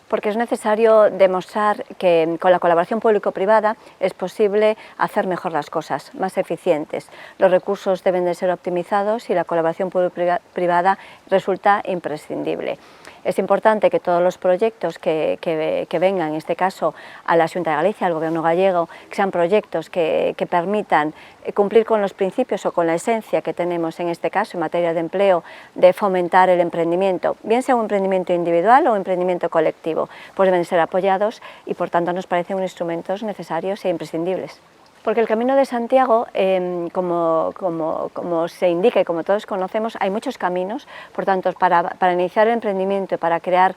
Porque es necesario demostrar que con la colaboración público-privada es posible hacer mejor las cosas, más eficientes. Los recursos deben de ser optimizados y la colaboración público-privada resulta imprescindible. Es importante que todos los proyectos que vengan, en este caso a la Xunta de Galicia, al Gobierno gallego, que sean proyectos que permitan cumplir con los principios o con la esencia que tenemos en este caso en materia de empleo, de fomentar el emprendimiento, bien sea un emprendimiento individual o un emprendimiento colectivo, pues deben ser apoyados y por tanto nos parecen instrumentos necesarios e imprescindibles. Porque el Camino de Santiago, como se indica y como todos conocemos, hay muchos caminos, por tanto, para iniciar el emprendimiento y para crear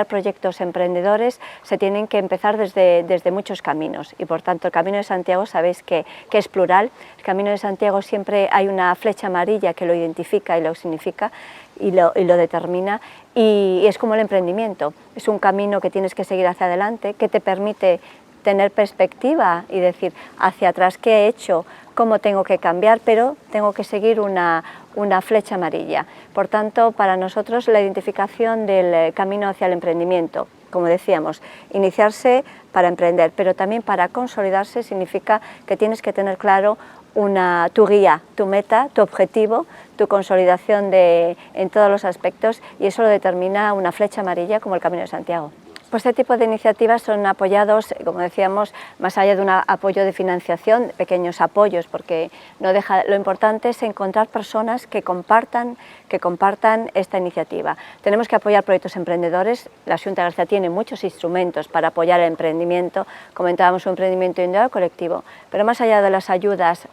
proyectos emprendedores se tienen que empezar desde muchos caminos y por tanto el Camino de Santiago sabéis que es plural. El Camino de Santiago siempre hay una flecha amarilla que lo identifica y lo significa y lo determina, y es como el emprendimiento, es un camino que tienes que seguir hacia adelante, que te permite tener perspectiva y decir hacia atrás qué he hecho, cómo tengo que cambiar, pero tengo que seguir una flecha amarilla. Por tanto, para nosotros la identificación del camino hacia el emprendimiento, como decíamos, iniciarse para emprender, pero también para consolidarse significa que tienes que tener claro tu guía, tu meta, tu objetivo, tu consolidación en todos los aspectos, y eso lo determina una flecha amarilla como el Camino de Santiago. Pues este tipo de iniciativas son apoyados, como decíamos, más allá de un apoyo de financiación, pequeños apoyos, porque lo importante es encontrar personas que compartan esta iniciativa. Tenemos que apoyar proyectos emprendedores. La Xunta de Galicia tiene muchos instrumentos para apoyar el emprendimiento, comentábamos un emprendimiento individual o colectivo, pero más allá de las ayudas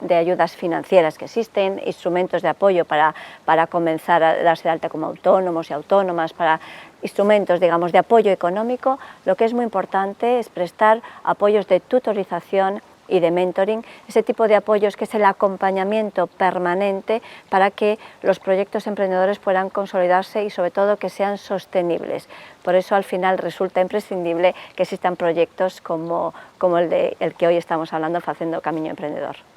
financieras que existen, instrumentos de apoyo para comenzar a darse de alta como autónomos y autónomas, para instrumentos, digamos, de apoyo económico, lo que es muy importante es prestar apoyos de tutorización y de mentoring, ese tipo de apoyos que es el acompañamiento permanente para que los proyectos emprendedores puedan consolidarse y sobre todo que sean sostenibles. Por eso al final resulta imprescindible que existan proyectos como el que hoy estamos hablando, Facendo Camiño Emprendedor.